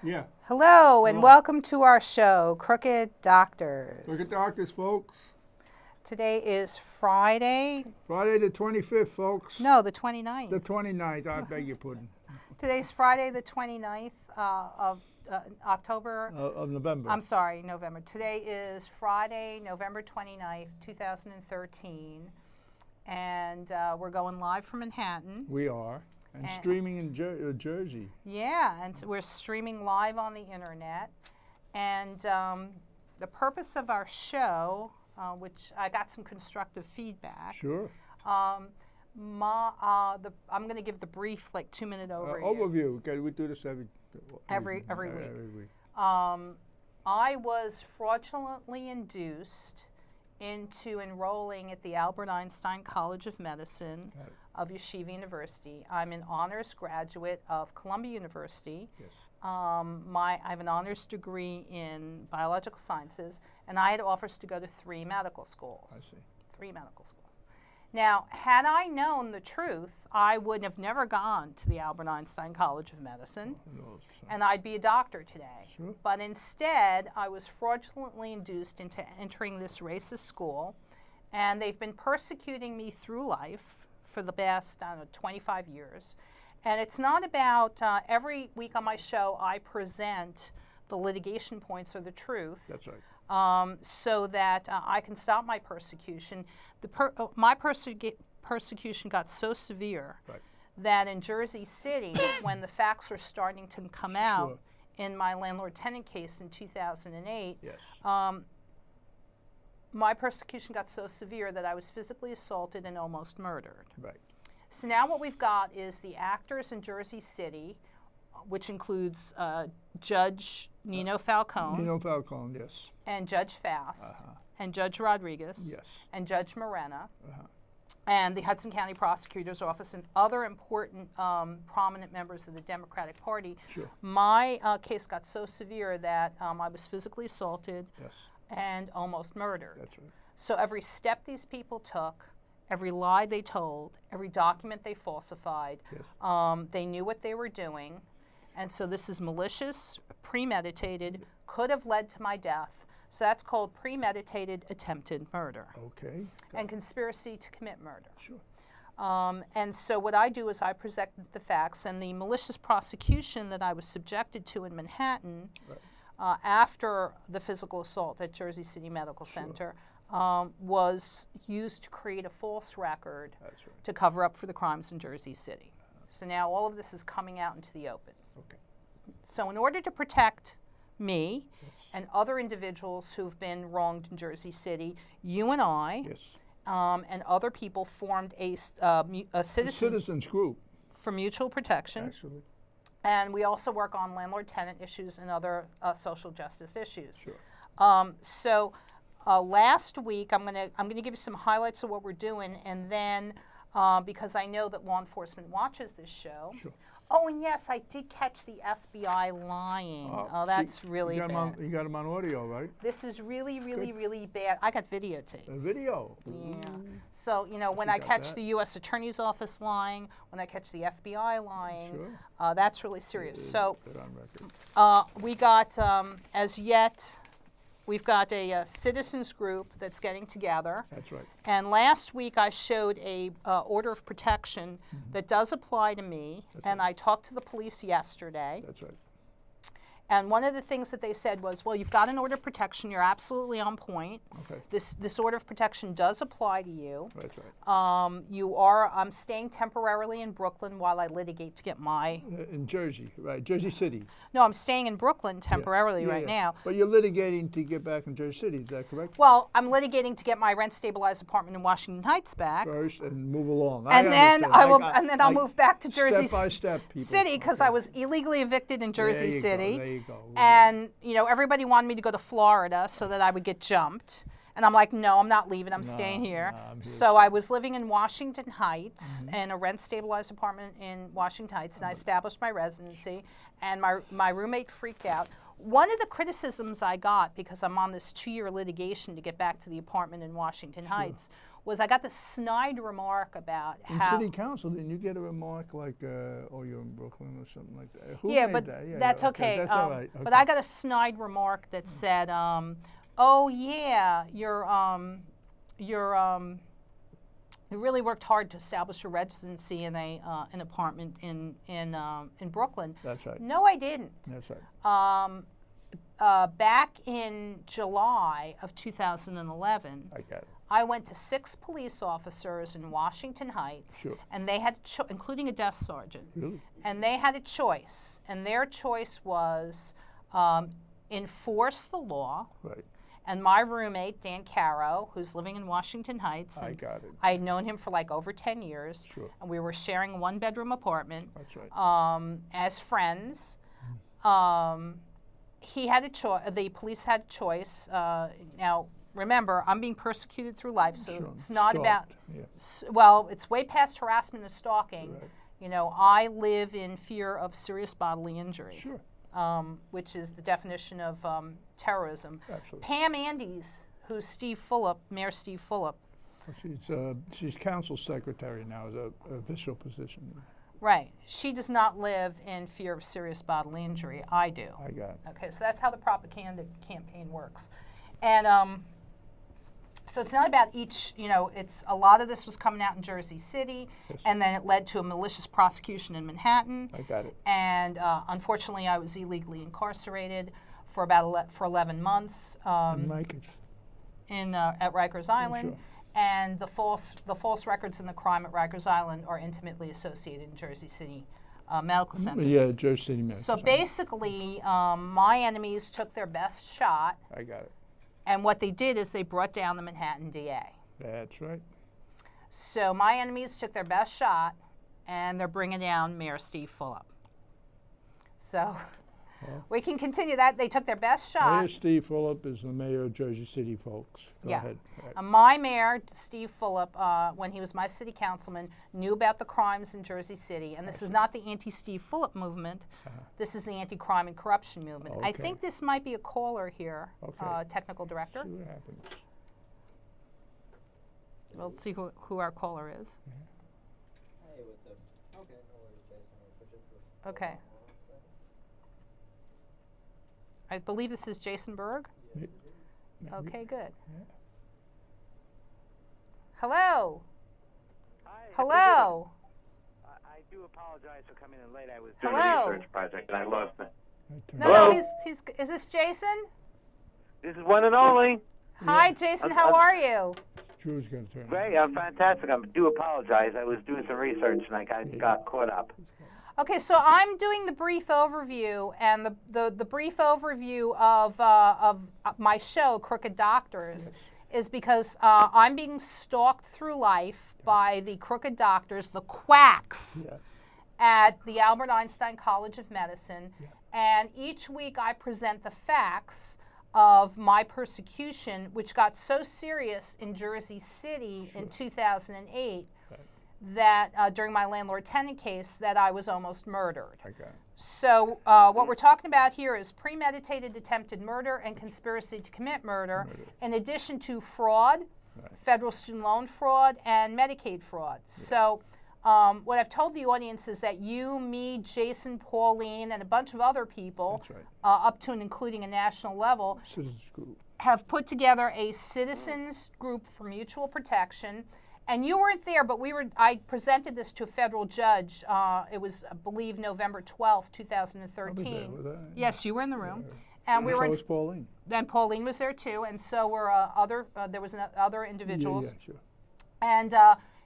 Yeah. Hello and welcome to our show, Crooked Doctors. Crooked Doctors, folks. Today is Friday. Friday the 25th, folks. No, the 29th. The 29th, I beg your pardon. Today's Friday the 29th of October. Of November. I'm sorry, November. Today is Friday, November 29th, 2013. And we're going live from Manhattan. We are. And streaming in Jersey. Yeah, and we're streaming live on the internet. And the purpose of our show, which I got some constructive feedback. Sure. I'm going to give the brief, 2-minute overview. Overview. Okay, we do this every week. Every week. I was fraudulently induced into enrolling at the Albert Einstein College of Medicine of Yeshiva University. I'm an honors graduate of Columbia University. Yes. I have an honors degree in biological sciences, and I had offers to go to 3 medical schools. I see. 3 medical schools. Now, had I known the truth, I would have never gone to the Albert Einstein College of Medicine, and I'd be a doctor today. Sure. But instead, I was fraudulently induced into entering this racist school, and they've been persecuting me through life for the past, 25 years. And it's not about, every week on my show, I present the litigation points or the truth. That's right. So that I can stop my persecution. My persecution got so severe that in Jersey City, when the facts were starting to come out in my landlord-tenant case in 2008, my persecution got so severe that I was physically assaulted and almost murdered. Right. So now what we've got is the actors in Jersey City, which includes Judge Nino Falcone. Nino Falcone, yes. And Judge Fass, and Judge Rodriguez, and Judge Morena, and the Hudson County Prosecutor's Office, and other important prominent members of the Democratic Party. Sure. My case got so severe that I was physically assaulted and almost murdered. That's right. So every step these people took, every lie they told, every document they falsified, they knew what they were doing. And so this is malicious, premeditated, could have led to my death. So that's called premeditated attempted murder. Okay. And conspiracy to commit murder. Sure. And so what I do is I present the facts, and the malicious prosecution that I was subjected to in Manhattan after the physical assault at Jersey City Medical Center was used to create a false record to cover up for the crimes in Jersey City. So now all of this is coming out into the open. Okay. So in order to protect me and other individuals who've been wronged in Jersey City, you and I and other people formed a citizens group for mutual protection. Actually. And we also work on landlord-tenant issues and other social justice issues. Sure. So last week, I'm gonna give you some highlights of what we're doing, and then because I know that law enforcement watches this show. Sure. Oh, and yes, I did catch the FBI lying. Oh, that's really bad. You got them on audio, right? This is really, really, really bad. I got videotape. A video? Yeah. So, when I catch the U.S. Attorney's Office lying, when I catch the FBI lying, that's really serious. So we got, we've got a citizens group that's getting together. That's right. And last week I showed a order of protection that does apply to me, and I talked to the police yesterday. That's right. And one of the things that they said was, well, you've got an order of protection, you're absolutely on point. Okay. This order of protection does apply to you. That's right. I'm staying temporarily in Brooklyn while I litigate to get my... In Jersey, right, Jersey City. No, I'm staying in Brooklyn temporarily right now. But you're litigating to get back in Jersey City, is that correct? Well, I'm litigating to get my rent-stabilized apartment in Washington Heights back. First, and move along. And then I'll move back to Jersey City because I was illegally evicted in Jersey City. There you go. And, everybody wanted me to go to Florida so that I would get jumped. And I'm like, no, I'm not leaving. I'm staying here. So I was living in Washington Heights in a rent-stabilized apartment in Washington Heights, and I established my residency. And my roommate freaked out. One of the criticisms I got, because I'm on this 2-year litigation to get back to the apartment in Washington Heights, was I got the snide remark about In how. city council, didn't you get a remark like, "Oh, you're in Brooklyn" or something like that? Who Yeah, made but that? Yeah, that's yeah, okay. That's all right. But I got a snide remark that said, "Oh yeah, you really worked hard to establish a residency in an apartment in Brooklyn." That's right. No, I didn't. That's right. Back in July of 2011, I got it. I went to 6 police officers in Washington Heights, Sure. and they had, including a desk sergeant, Really? and they had a choice, and their choice was enforce the law. Right. And my roommate, Dan Caro, who's living in Washington Heights, I and got it. I had known him for like over 10 years, Sure. and we were sharing a 1-bedroom apartment That's right. as friends. He had a choice. The police had a choice. Now, remember, I'm being persecuted through life, so Sure. it's not about. Yeah. Well, it's way past harassment and stalking. Right. You know, I live in fear of serious bodily injury, Sure. which is the definition of terrorism. Absolutely. Pam Andes, who's Steve Fulop, Mayor Steve Fulop. She's council secretary now, as a official position. Right. She does not live in fear of serious bodily injury. I do. I got it. Okay, so that's how the propaganda campaign works. And so it's not about each, you know, it's a lot of this was coming out in Jersey City, Yes. and then it led to a malicious prosecution in Manhattan. I got it. And unfortunately, I was illegally incarcerated for about for 11 months And Mike is. at Rikers Island. Sure. And the false records and the crime at Rikers Island are intimately associated in Jersey City Medical Center. Yeah, Jersey City Medical So Center. basically, my enemies took their best shot, I got it. and what they did is they brought down the Manhattan DA. That's right. So my enemies took their best shot, and they're bringing down Mayor Steve Fulop. So Well. we can continue that. They took their best shot. Mayor Steve Fulop is the mayor of Jersey City, folks. Go Yeah. ahead. Right. My mayor, Steve Fulop, when he was my city councilman, knew about the crimes in Jersey City. And this is not the anti-Steve Fulop movement. This is the anti-crime and corruption movement. I Okay. think this might be a caller here, Okay. technical director. See what happens. We'll see who our caller is. Hey, what's up? Okay, no worries, Jason. I'll put you through. Okay. I believe this is Jason Berg. Maybe- Okay, good. Yeah. Hello. Hi. Hello. I do apologize for coming in late. I was doing doing a a Hello. research project and I lost it. I turned No, it no, off. he's. Is this Jason? This is one and only. Hi, Jason. How are you? Drew's going to turn it Great. I'm fantastic. I do apologize. I was doing some research and I got caught up. Okay, so I'm doing the brief overview, and the brief overview of my show, Crooked Doctors, is because I'm being stalked through life by the Crooked Doctors, the quacks, Yeah. at the Albert Einstein College of Medicine, and each week I present the facts of my persecution, which got so serious in Jersey City in 2008 that during my landlord-tenant case that I was almost murdered. I got it. So what we're talking about here is premeditated attempted murder and conspiracy to commit murder, in addition to fraud, federal student loan fraud, and Medicaid fraud. So what I've told the audience is that you, me, Jason, Pauline, and a bunch of other people, That's right. up to and including a national level, Citizens Group. have put together a citizens group for mutual protection. And you weren't there, but I presented this to a federal judge. It was, I believe, November 12th, 2013. with that. Yes, you were in the room. And we So were was Pauline. and Pauline was there too, and so were there was other individuals. Yeah, sure. And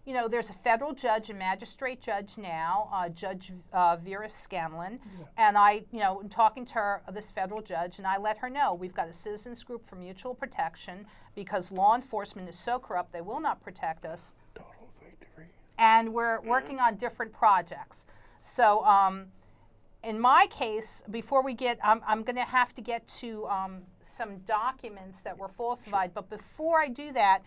you know, there's a federal judge, a magistrate judge now, Judge Vera Scanlon, and I, you know, I'm talking to her, this federal judge, and I let her know we've got a citizens group for mutual protection because law enforcement is so corrupt they will not protect us, Total victory. and we're working on different projects. So in my case, before we get, I'm going to have to get to some documents that were falsified, but before I do that,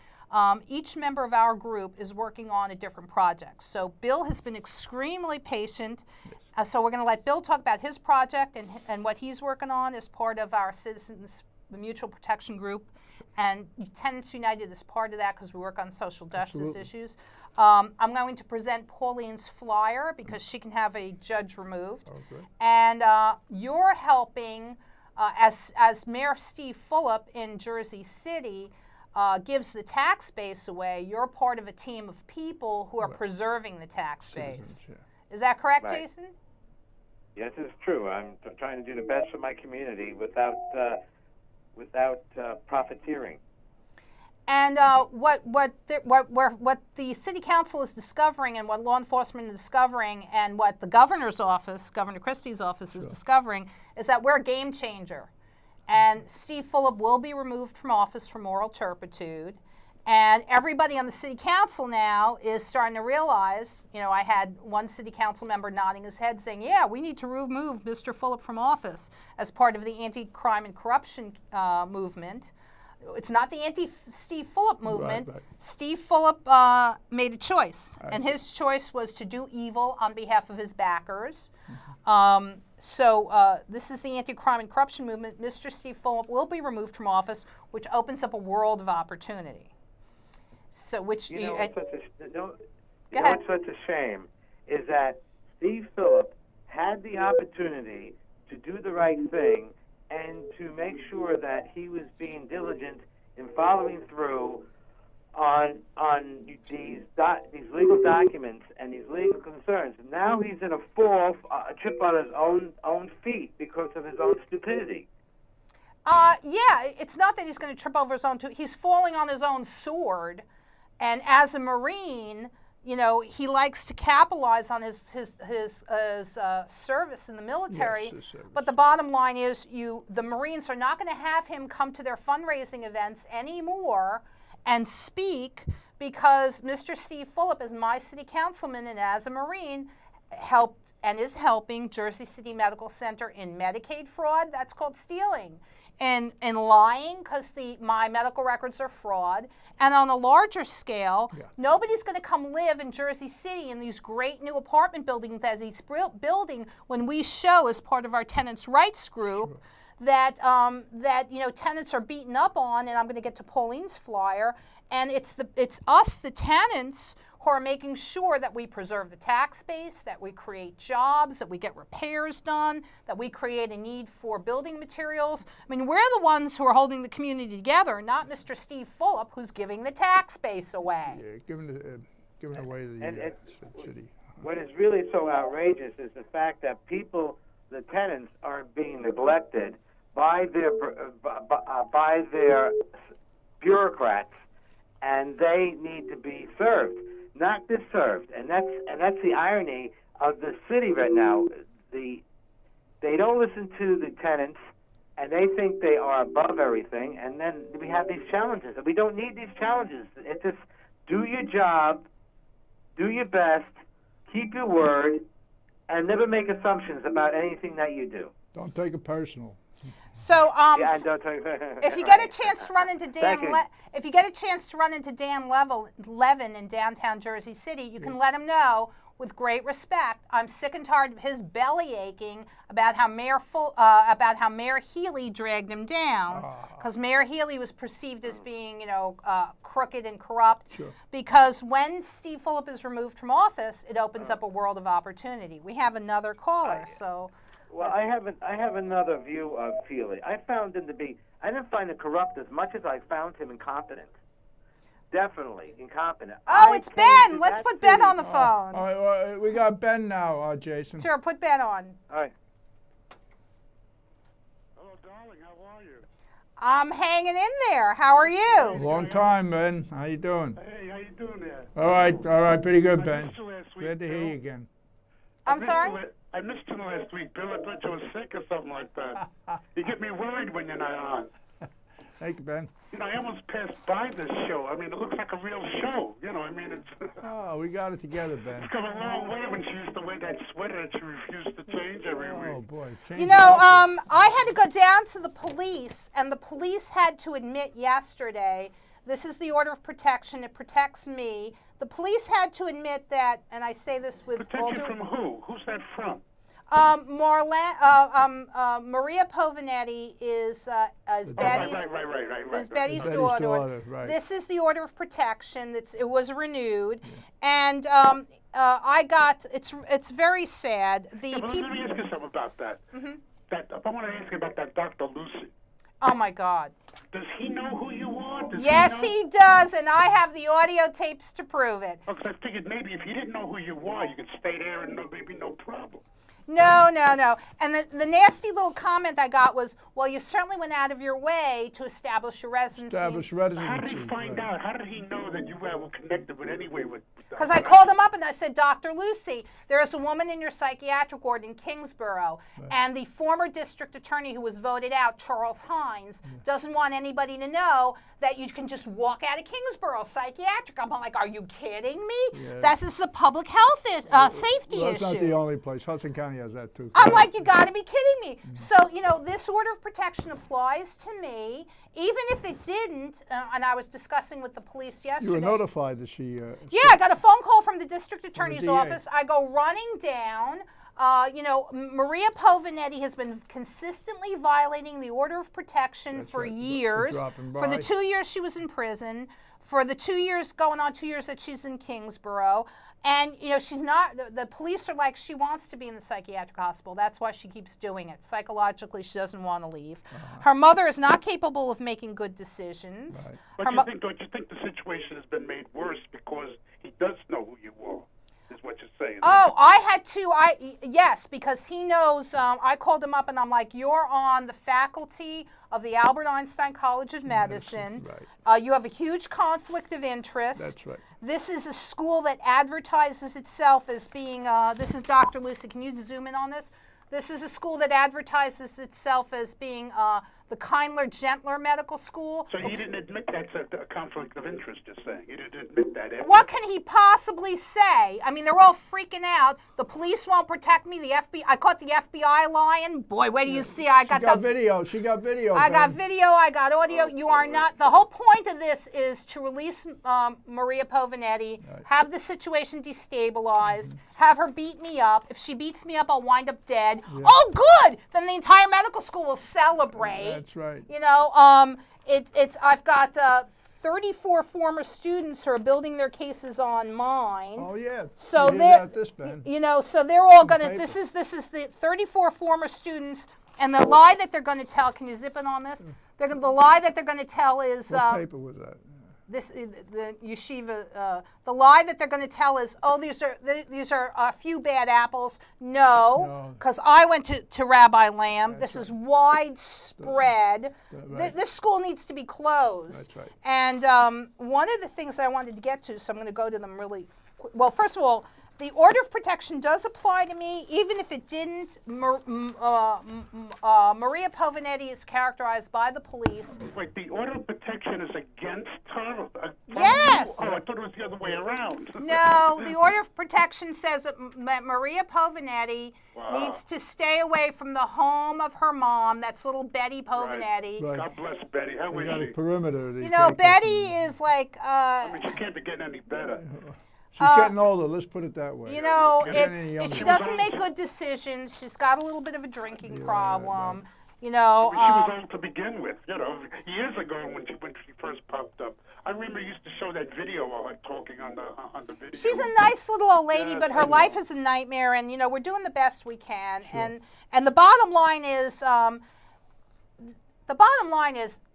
each member of our group is working on a different project. So Bill has been extremely patient. So we're going to let Bill talk about his project and what he's working on as part of our citizens the Mutual Protection Group, and Tenants United is part of that because we work on social justice Absolutely. issues. I'm going to present Pauline's flyer because she can have a judge removed. Oh, good. And you're helping, as Mayor Steve Fulop in Jersey City gives the tax base away, you're part of a team of people who are Right. preserving the tax base. Citizens, yeah. Is that correct, Right. Jason? Yes, it's true. I'm trying to do the best for my community without profiteering. And what the city council is discovering, and what law enforcement is discovering, and what the governor's office, Governor Christie's office, is discovering, is that we're a game changer. And Steve Fulop will be removed from office for moral turpitude. And everybody on the city council now is starting to realize, you know, I had one city council member nodding his head saying, yeah, we need to remove Mr. Fulop from office as part of the anti-crime and corruption movement. It's not the anti-Steve Fulop movement. Right. Steve Fulop made a choice, and his choice was to do evil on behalf of his backers. So this is the anti-crime and corruption movement. Mr. Steve Fulop will be removed from office, which opens up a world of opportunity. So, which You know, go what's such a shame is that Steve Phillip had the opportunity to do the right thing and to make sure that he was being diligent in following through on these legal documents and these legal concerns. Now he's in a trip on his own feet because of his own stupidity. Yeah, it's not that he's going to trip over his own. He's falling on his own sword, and as a Marine, you know, he likes to capitalize on his service in the military. Yes, his service. But the bottom line is, the Marines are not going to have him come to their fundraising events anymore and speak, because Mr. Steve Fulop, as my city councilman and as a Marine, helped and is helping Jersey City Medical Center in Medicaid fraud. That's called stealing. And lying, because my medical records are fraud. And on a larger scale, nobody's going to come live in Jersey City in these great new apartment buildings that he's building when we show, as part of our tenants' rights group, that you know, tenants are beaten up on. And I'm going to get to Pauline's flyer. And it's us, the tenants, who are making sure that we preserve the tax base, that we create jobs, that we get repairs done, that we create a need for building materials. I mean, we're the ones who are holding the community together, not Mr. Steve Fulop, who's giving the tax base away. Yeah, giving away the city. What is really so outrageous is the fact that the tenants, are being neglected by their bureaucrats, and they need to be served, not disserved. And that's the irony of the city right now. They don't listen to the tenants, and they think they are above everything. And then we have these challenges, and we don't need these challenges. It's just do your job, do your best, keep your word, and never make assumptions about anything that you do. Don't take it personal. So, Yeah, and don't take if you get a chance to run into Thank you. if you get a chance to run into Dan Levin in downtown Jersey City, you can let him know, with great respect, I'm sick and tired of his belly aching about how Mayor Healy dragged him down, because Mayor Healy was perceived as being, you know, crooked and corrupt. Sure. Because when Steve Fulop is removed from office, it opens up a world of opportunity. We have another caller, so. Well, I have another view of Feely. I found him to be. I didn't find him corrupt as much as I found him incompetent. Definitely incompetent. Oh, it's Ben. Let's put Ben on the phone. All right, well, we got Ben now, Jason. Sure, put Ben on. All right. Hello, darling. How are you? I'm hanging in there. How are you? Long time, Ben. How you doing? Hey, how you doing there? All right, pretty good, I Ben. missed you last week, Glad to hear Bill. you again. I'm sorry? I missed you last week, Bill. I thought you were sick or something like that. You get me worried when you're not on. Thank you, Ben. You know, I almost passed by this show. I mean, it looks like a real show. You know, I mean, it's Oh, we got it together, Ben. come a long way when she used to wear that sweater that she refused to change every Oh week. boy. You know, I had to go down to the police, and the police had to admit yesterday, this is the order of protection, it protects me. The police had to admit that, and I say this with all Protection due... from who? Who's that from? Maria Povinetti is Betty's. Right. Is Betty's Betty's daughter. daughter, right. This is the order of protection. It was renewed, and I got. It's very sad. The Yeah, but people. let me ask you something about that. Mm-hmm. I want to ask you about that Dr. Lucy. Oh my God. Does he know who you are? Yes, he does, and I have the audio tapes to prove it. Because I figured maybe if he didn't know who you are, you could stay there and maybe no problem. No. And the nasty little comment I got was, well, you certainly went out of your way to establish your residency. Established residency. How did he find out? How did he know that you were connected with anyway with? Because I called him up and I said, Dr. Lucy, there is a woman in your psychiatric ward in Kingsborough, and the former district attorney who was voted out, Charles Hines, doesn't want anybody to know that you can just walk out of Kingsborough psychiatric. I'm like, are you kidding me? Yeah. This is a public health safety Well, that's issue. not the only place. Hudson County has that too. I'm like, you got to be kidding me. So, this order of protection applies to me, even if it didn't, and I was discussing with the police yesterday. You were notified that she. Yeah, I got a phone call from the district attorney's DA. office. I go running down. Maria Povinetti has been consistently violating the order of protection That's for right, for years. dropping For the by. 2 years she was in prison, for the 2 years, going on 2 years that she's in Kingsborough. And, she's not, the police are like, she wants to be in the psychiatric hospital. That's why she keeps doing it. Psychologically, she doesn't want to leave. Her mother is not capable of making good decisions. Right. But don't you think the situation has been made worse because he does know who you are? Is what you're saying? Oh, I had to. Yes, because he knows. I called him up and I'm like, "You're on the faculty of the Albert Einstein College of Medicine. Right. You have a huge conflict of interest. That's right. This is a school that advertises itself as being. This is Dr. Lucy. Can you zoom in on this? This is a school that advertises itself as being the kindler, gentler medical school. So you didn't admit that's a conflict of interest, you're saying? You didn't admit that? What can he possibly say? I mean, they're all freaking out. The police won't protect me. The FBI, I caught the FBI lying. Boy, where do you see? I got, She got video. She got video. I got Ben. video. I got audio. You are not. The whole point of this is to release Maria Povinetti, have the situation destabilized, have her beat me up. If she beats me up, I'll wind up dead. Yeah. Oh, good. Then the entire medical school will celebrate. That's right. I've got 34 former students who are building their cases on mine. Oh yeah. So You hear they're, about this, Ben. so they're all gonna. paper. This is the 34 former students, and the lie that they're going to tell. Can you zip in on this? The lie that they're going to tell is What paper was that? the yeshiva. The lie that they're going to tell is, oh, these are a few bad apples. No, because I went to Rabbi Lamb. This is widespread. Right. This school needs to be closed. That's right. And one of the things I wanted to get to, so I'm going to go to them really quick. Well, first of all, the order of protection does apply to me, even if it didn't. Maria Povinetti is characterized by the police. Wait, the order of protection is against her? Yes. Oh, I thought it was the other way around. No, the order of protection says that Maria Povinetti Wow. needs to stay away from the home of her mom. That's little Betty Povinetti. Right. God bless Betty. How We is got a she? perimeter. You know, Betty is like, I mean, she can't be getting any better. She's getting older. Let's put it that way. you know, Yeah, she doesn't make good decisions. She's got a little bit of a drinking problem. You I know, mean, she was old to begin with, years ago when she first popped up. I remember you used to show that video of her talking on the video. she's a nice little old lady, Yes, but I her know. life is a nightmare, and we're doing the best we can. And the bottom line is,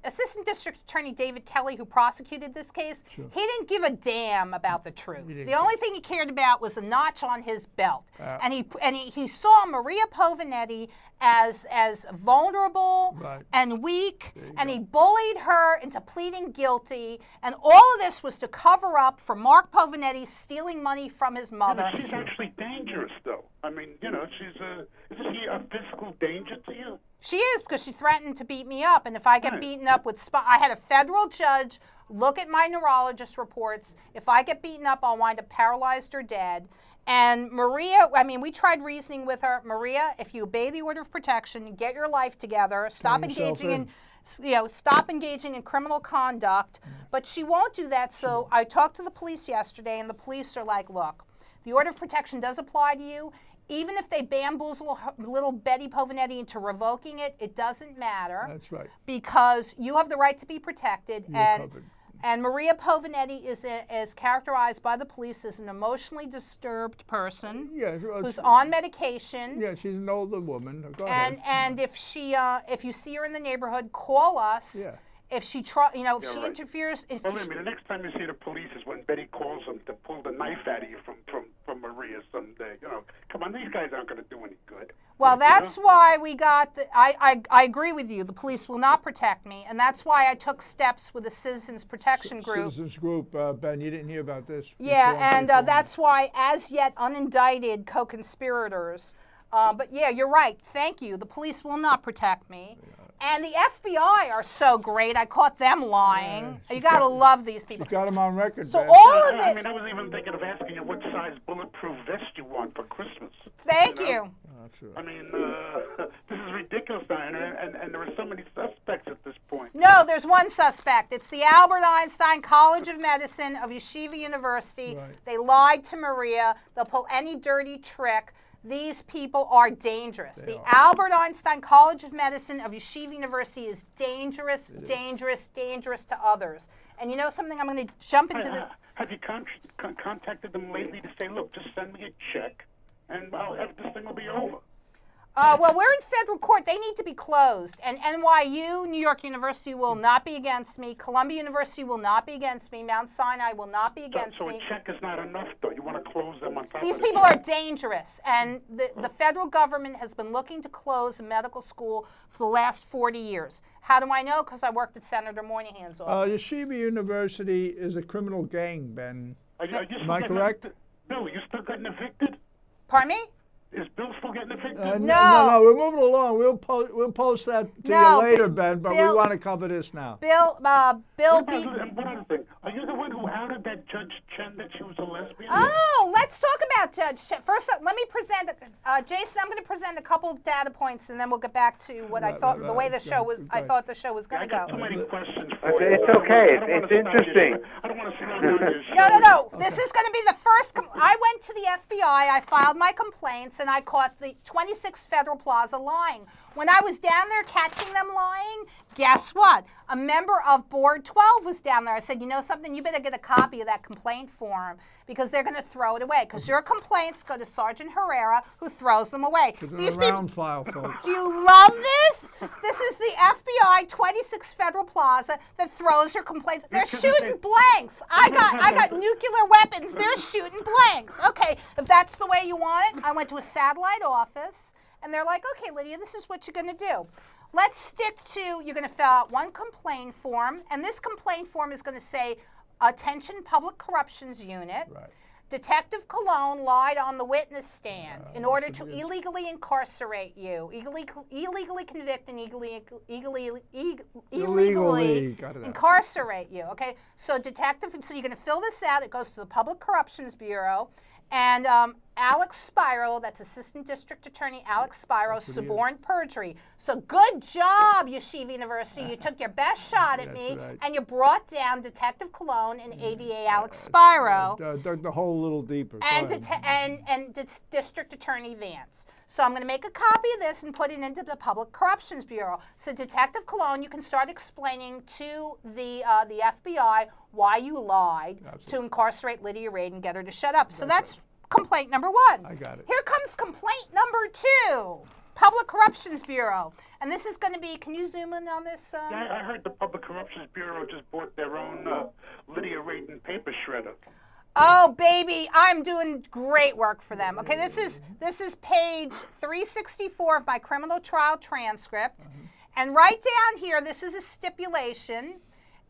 Assistant District Attorney David Kelly, who prosecuted this case, he didn't give a damn about the truth. The only thing he cared about was a notch on his belt, and he saw Maria Povinetti as vulnerable and weak, and he bullied her into pleading guilty. And all of this was to cover up for Mark Povinetti stealing money from his mother. She's actually dangerous, though. I mean, isn't she a physical danger to you? She is, because she threatened to beat me up, and if I get beaten up with I had a federal judge look at my neurologist reports. If I get beaten up, I'll wind up paralyzed or dead. And Maria, we tried reasoning with her. Maria, if you obey the order of protection, get your life together, stop engaging in criminal conduct. But she won't do that. So I talked to the police yesterday, and the police are like, look, the order of protection does apply to you. even if they bamboozle little Betty Povinetti into revoking it, it doesn't matter. That's right. Because you have the right to be protected. You're covered. And Maria Povinetti is characterized by the police as an emotionally disturbed person Yeah, who's on medication. yeah, she's an older woman. Go ahead. And if you see her in the neighborhood, call us. Yeah. If she if she right. interferes, if Believe me, the next time you see the police is when Betty calls them to pull the knife out of you from Maria someday. Come on, these guys aren't going to do any good. well, that's why we got I agree with you. The police will not protect me, and that's why I took steps with a citizens protection group. Citizens group, Ben, you didn't hear about this? Yeah, and Inform. that's why, as yet unindicted co-conspirators. But yeah, you're right. Thank you. The police will not protect me. And the FBI are so great. I caught them lying. You got to love these people. You got them on record, So Ben. all of I it. mean, I was even thinking of asking you what size bulletproof vest you want for Christmas. Thank you know? you. Oh, that's right. I mean, this is ridiculous, Diana, and there are so many suspects at this point. No, there's one suspect. It's the Albert Einstein College of Medicine of Yeshiva University. Right. They lied to Maria. They'll pull any dirty trick. These people are dangerous. The Albert Einstein College of Medicine of Yeshiva University is dangerous, dangerous, dangerous to others. And you know something? I'm going to jump into this. Have you contacted them lately to say, look, just send me a check, and this thing will be over? Well, we're in federal court. They need to be closed. And NYU, New York University, will not be against me. Columbia University will not be against me. Mount Sinai will not be against So me. a check is not enough, though. You want to close them on top These of the people check. are dangerous, and the federal government has been looking to close a medical school for the last 40 years. How do I know? Because I worked at Senator Moynihan's office. Yeshiva University is a criminal gang, Ben. Are you Am still I getting correct? Bill, you still getting evicted? Pardon me? Is Bill still getting evicted? No, we're moving along. We'll post that to No, you later, Ben, but Bill- we want to cover this now. Bill And B. one other thing. Are you the one who outed that Judge Chen that she was a lesbian? Oh, let's talk about Judge Chen. First, let me present, Jason, I'm going to present a couple of data points, and then we'll get back to what I thought, the way the show was, I thought the show was I going to got go. too many questions for you. It's okay. I don't wanna It's sit down interesting. here. I don't want to sit down here on your show. No. This is going to be the first. I went to the FBI. I filed my complaints, and I caught the 26 Federal Plaza lying. When I was down there catching them lying, guess what? A member of Board 12 was down there. I said, you know something? You better get a copy of that complaint form because they're going to throw it away. Because your complaints go to Sergeant Herrera, who throws them away. These round file, folks. Do you love this? This is the FBI 26 Federal Plaza that throws your complaints. They're shooting blanks. I got nuclear weapons. They're shooting blanks. Okay, if that's the way you want it, I went to a satellite office, and they're like, okay, Lydia, this is what you're going to do. Let's stick to, you're going to fill out one complaint form, and this complaint form is going to say, Attention Public Corruptions Unit. Right. Detective Cologne lied on the witness stand in order to illegally incarcerate you, illegally convict and illegally Got it out. incarcerate you. Okay, so you're going to fill this out. It goes to the Public Corruptions Bureau, and Alex Spiro, that's Assistant District Attorney Alex Spiro, suborned perjury. So good job, Yeshiva University. You took your best shot at me, right. and you brought down Detective Cologne and ADA Alex Spiro. Dug the hole a little deeper. Go And, ahead. District Attorney Vance. So I'm going to make a copy of this and put it into the Public Corruptions Bureau. So Detective Cologne, you can start explaining to the FBI why you lied to incarcerate Lydia Reid and get her to shut up. So that's complaint number one. I got it. Here comes complaint number two. Public Corruptions Bureau. And this is going to be, can you zoom in on this? Yeah, I heard the Public Corruptions Bureau just bought their own Lydia Reid paper shredder. Oh, baby, I'm doing great work for them. Okay, this is page 364 of my criminal trial transcript. And right down here, this is a stipulation,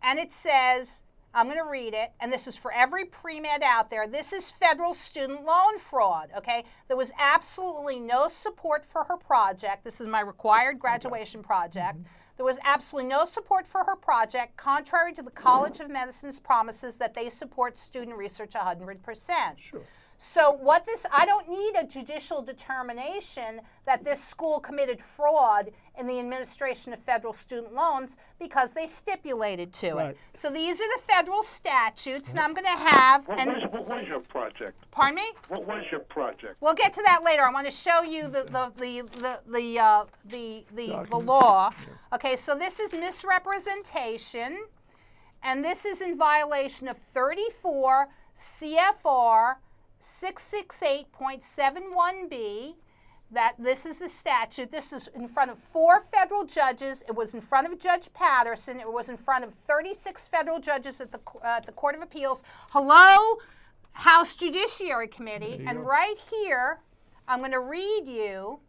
and it says, I'm going to read it, and this is for every pre-med out there. This is federal student loan fraud, okay? There was absolutely no support for her project. This is my required graduation project. There was absolutely no support for her project, contrary to the College of Medicine's promises that they support student research 100%. Sure. So I don't need a judicial determination that this school committed fraud in the administration of federal student loans because they stipulated to it. Right. So these are the federal statutes, and I'm going to have. What was your project? Pardon me? What was your project? We'll get to that later. I want to show you the law. Okay, so this is misrepresentation, and this is in violation of 34 CFR 668.71b. That this is the statute. This is in front of 4 federal judges. It was in front of Judge Patterson. It was in front of 36 federal judges at the Court of Appeals. Hello, House Judiciary Committee. And right here, I'm going to read you.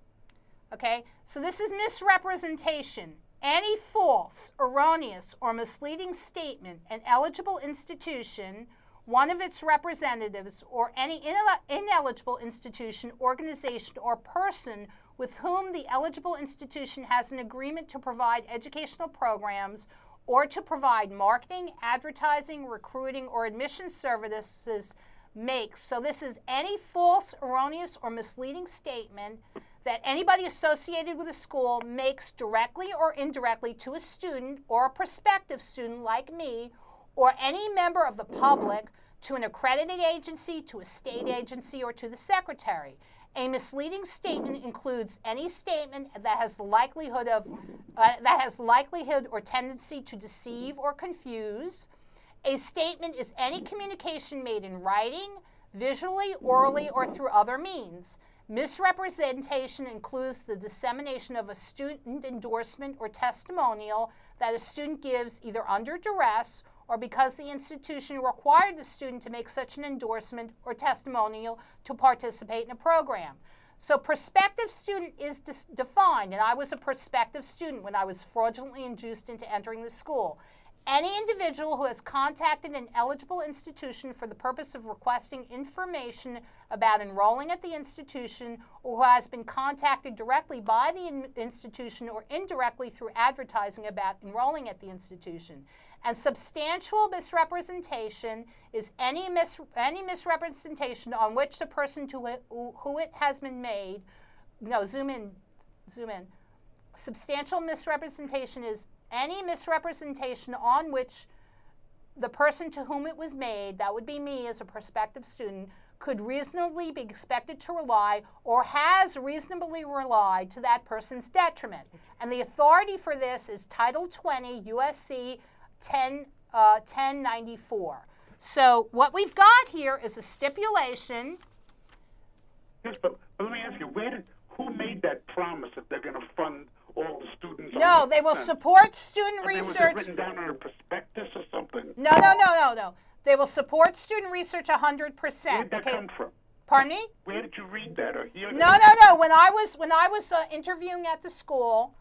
Okay, so this is misrepresentation. Any false, erroneous, or misleading statement an eligible institution, one of its representatives, or any ineligible institution, organization, or person with whom the eligible institution has an agreement to provide educational programs or to provide marketing, advertising, recruiting, or admission services makes. So this is any false, erroneous, or misleading statement that anybody associated with a school makes directly or indirectly to a student or a prospective student like me, or any member of the public, to an accredited agency, to a state agency, or to the secretary. A misleading statement includes any statement that has the likelihood or tendency to deceive or confuse. A statement is any communication made in writing, visually, orally, or through other means. Misrepresentation includes the dissemination of a student endorsement or testimonial that a student gives either under duress or because the institution required the student to make such an endorsement or testimonial to participate in a program. So prospective student is defined, and I was a prospective student when I was fraudulently induced into entering the school. Any individual who has contacted an eligible institution for the purpose of requesting information about enrolling at the institution, or who has been contacted directly by the institution or indirectly through advertising about enrolling at the institution. And substantial misrepresentation is any misrepresentation on which the person to who it has been made. No, zoom in. Substantial misrepresentation is any misrepresentation on which the person to whom it was made, that would be me as a prospective student, could reasonably be expected to rely or has reasonably relied to that person's detriment. And the authority for this is Title 20 USC 1094. So what we've got here is a stipulation. Yes, but let me ask you, who made that promise that they're going to fund all the students? No, they will support student research. Was it written down on a prospectus or something? No. They will support student research 100%. Where did that come from? Pardon me? Where did you read that or hear that? No. When I was interviewing at the school,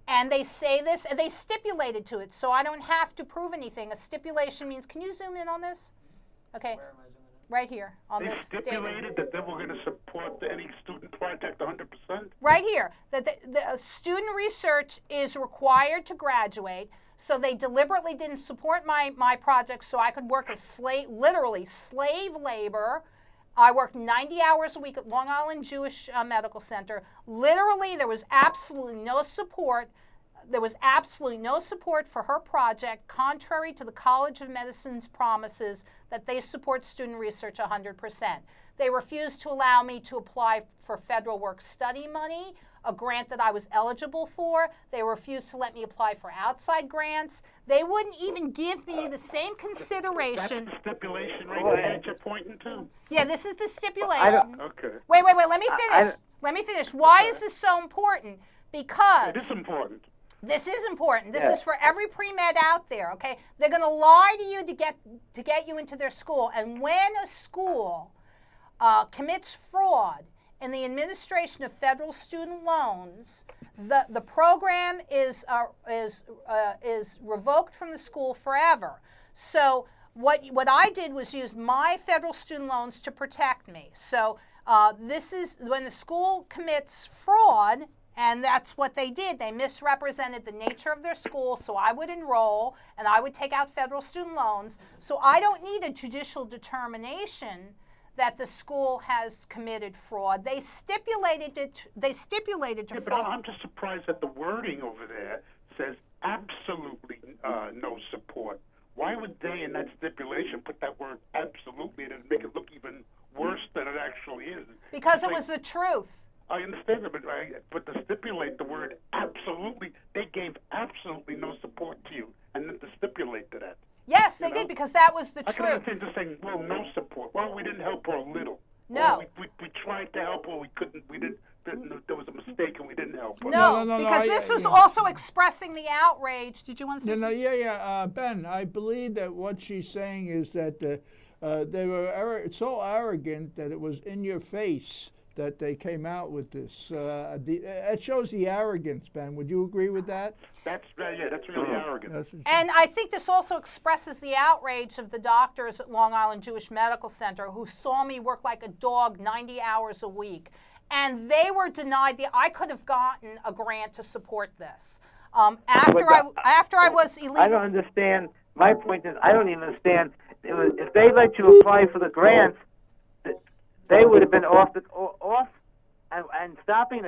and they say this, and they stipulated to it, so I don't have to prove anything. A stipulation means, can you zoom in on this? Okay. Where am I zooming in? Right here on They this statement. stipulated that they were going to support any student project 100%? Right here, that the student research is required to graduate, so they deliberately didn't support my project so I could work as literally slave labor. I worked 90 hours a week at Long Island Jewish Medical Center. Literally, there was absolutely no support. There was absolutely no support for her project, contrary to the College of Medicine's promises that they support student research 100%. They refused to allow me to apply for federal work-study money, a grant that I was eligible for. They refused to let me apply for outside grants. They wouldn't even give me the same consideration. That's the stipulation right there that you're pointing to? Yeah, this is the stipulation. Okay. Wait, let me finish. Let me finish. Why is this so important? Because It is important. this is important. This is for every pre-med out there, okay? They're going to lie to you to get you into their school. And when a school commits fraud in the administration of federal student loans, the program is revoked from the school forever. So what I did was use my federal student loans to protect me. So this is when the school commits fraud. And that's what they did. They misrepresented the nature of their school, so I would enroll and I would take out federal student loans. So I don't need a judicial determination that the school has committed fraud. They stipulated it. They stipulated to Yeah, but fraud. I'm just surprised that the wording over there says absolutely no support. Why would they, in that stipulation, put that word absolutely in it and make it look even worse than it actually is? Because it It's was the truth. I understand that, but to stipulate the word absolutely, they gave absolutely no support to you, and then to stipulate to that. Yes, they You know? did, because that was the I can truth. understand just saying, well, no support. Well, we didn't help her a little. No. Or we tried to help her, we couldn't, there was a mistake and we didn't help her. No, Because I- this was yeah. also expressing the outrage. Did you want to say No, something? Ben, I believe that what she's saying is that they were so arrogant that it was in your face that they came out with this. It shows the arrogance, Ben. Would you agree with that? That's really arrogant. That's what And I think this also expresses the outrage of the doctors at Long Island Jewish Medical Center who saw me work like a dog 90 hours a week. And they were denied I could have gotten a grant to support this. After I was illegal. I don't understand. My point is, I don't even understand. If they let you apply for the grants, they would have been off, and stopping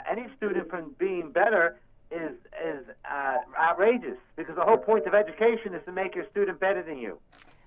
any student from being better is outrageous, because the whole point of education is to make your student better than you.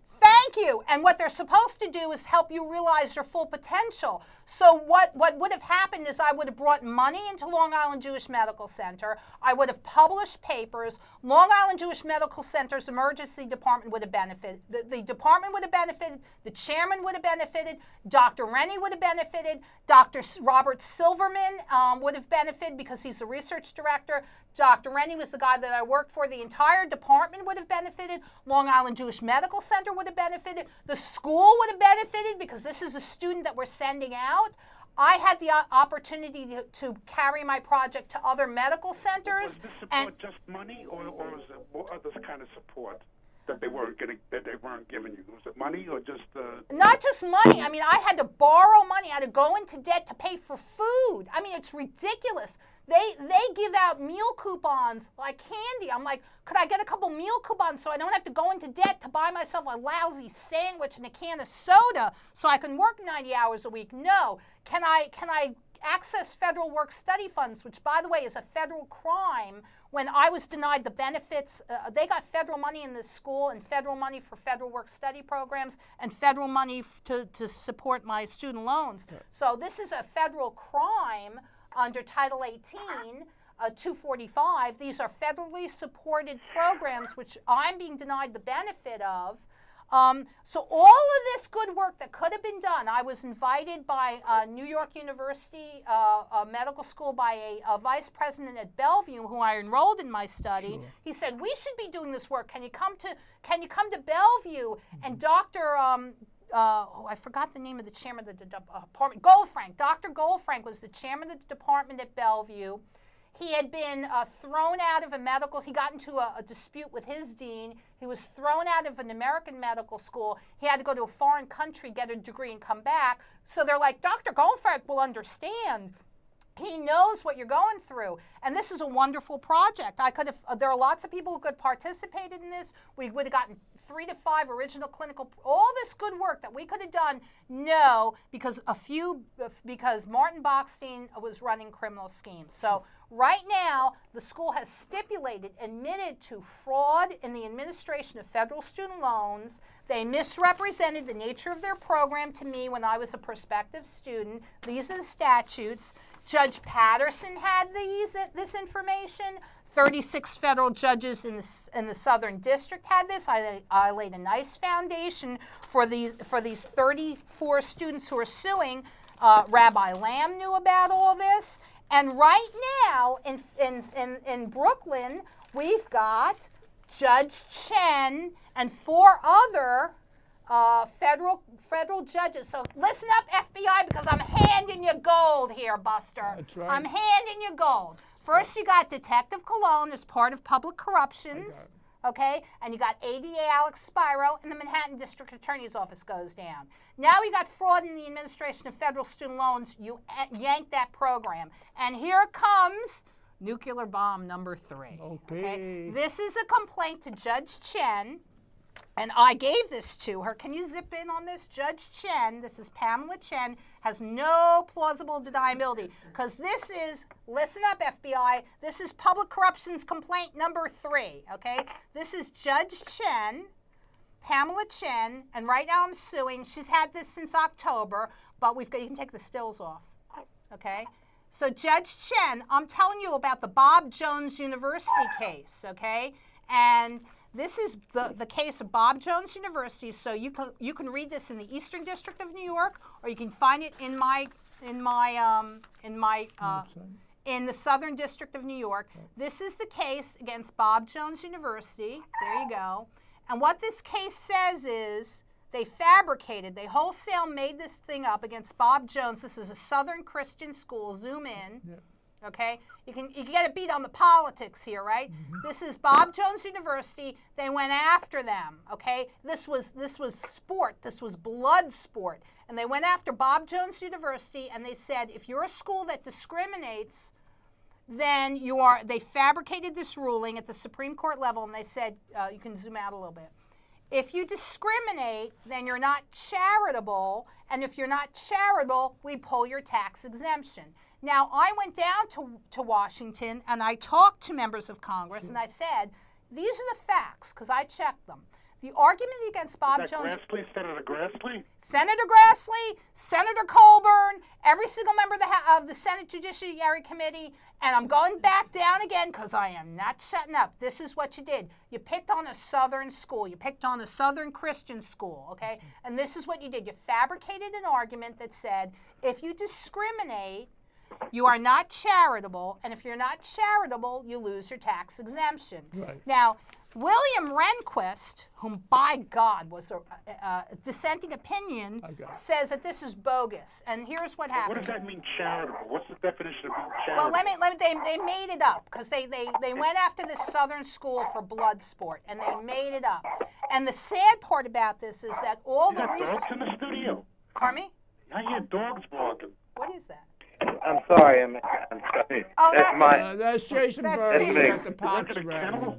Thank you. And what they're supposed to do is help you realize your full potential. So what would have happened is I would have brought money into Long Island Jewish Medical Center. I would have published papers. Long Island Jewish Medical Center's emergency department would have benefited. The department would have benefited. The chairman would have benefited. Dr. Rennie would have benefited. Dr. Robert Silverman would have benefited because he's the research director. Dr. Rennie was the guy that I worked for. The entire department would have benefited. Long Island Jewish Medical Center would have benefited. The school would have benefited because this is a student that we're sending out. I had the opportunity to carry my project to other medical centers. Was this support just money, or was it what other kind of support that they weren't giving you? Was it money or just? Not just money. I mean, I had to borrow money. I had to go into debt to pay for food. I mean, it's ridiculous. They give out meal coupons like candy. I'm like, could I get a couple meal coupons so I don't have to go into debt to buy myself a lousy sandwich and a can of soda so I can work 90 hours a week? No. Can I access federal work study funds, which, by the way, is a federal crime? When I was denied the benefits, they got federal money in this school and federal money for federal work study programs and federal money to support my student loans. Okay. So this is a federal crime under Title 18, 245. These are federally supported programs which I'm being denied the benefit of. So all of this good work that could have been done, I was invited by New York University Medical School by a vice president at Bellevue who I enrolled in my study. Sure. He said, we should be doing this work. Can you come to Bellevue? And Dr. I forgot the name of the chairman of the department. Goldfrank. Dr. Goldfrank was the chairman of the department at Bellevue. He had been thrown out of he got into a dispute with his dean. He was thrown out of an American medical school. He had to go to a foreign country, get a degree, and come back. So they're like, Dr. Goldfrank will understand. He knows what you're going through. And this is a wonderful project. There are lots of people who could have participated in this. We would have gotten 3 to 5 original clinical, all this good work that we could have done. No, because Martin Bachstein was running criminal schemes. So right now, the school has admitted to fraud in the administration of federal student loans. They misrepresented the nature of their program to me when I was a prospective student. These are the statutes. Judge Patterson had this information. 36 federal judges in the Southern District had this. I laid a nice foundation for these 34 students who are suing. Rabbi Lamb knew about all this. And right now in Brooklyn, we've got Judge Chen and 4 other federal judges. So listen up, FBI, because I'm handing you gold here, Buster. That's right. I'm handing you gold. First, you got Detective Cologne as part of public corruptions, okay? And you got ADA Alex Spiro, and the Manhattan District Attorney's Office goes down. Now we got fraud in the administration of federal student loans. You yank that program. And here comes nuclear bomb number 3. Okay? This is a complaint to Judge Chen. And I gave this to her. Can you zip in on this? Judge Chen, this is Pamela Chen, has no plausible deniability. Because this is, listen up, FBI, this is public corruptions complaint number 3, okay? This is Judge Chen, Pamela Chen, and right now I'm suing. She's had this since October, but you can take the stills off, okay? So Judge Chen, I'm telling you about the Bob Jones University case, okay? And this is the case of Bob Jones University. So you can read this in the Eastern District of New York, or you can find it in the Southern District of New York. This is the case against Bob Jones University. There you go. And what this case says is they wholesale made this thing up against Bob Jones. This is a Southern Christian school. Zoom in. Yeah. Okay, you can get a beat on the politics here, right? This is Bob Jones University. They went after them. Okay, this was sport. This was blood sport, and they went after Bob Jones University, and they said if you're a school that discriminates, then you are. They fabricated this ruling at the Supreme Court level, and they said you can zoom out a little bit. If you discriminate, then you're not charitable, and if you're not charitable, we pull your tax exemption. Now, I went down to Washington, and I talked to members of Congress, and I said, these are the facts, because I checked them. The argument against Bob Jones... Grassley, Senator Grassley? Senator Grassley, Senator Colburn, every single member of the Senate Judiciary Committee, and I'm going back down again because I am not shutting up. This is what you did. You picked on a Southern school. You picked on a Southern Christian school, okay? And this is what you did. You fabricated an argument that said, if you discriminate, you are not charitable, and if you're not charitable, you lose your tax exemption. Right. Now, William Rehnquist, whom by God was a dissenting opinion, says that this is bogus. And here's what happened. What does that mean, charitable? What's the definition of being charitable? Well, they made it up because they went after this Southern school for blood sport, and they made it up. And the sad part about this is that all the reasons... dogs in the studio. Pardon me? I hear dogs barking. What is that? I'm sorry. I'm sorry. Oh, that's Jason Burke at the Pox rally.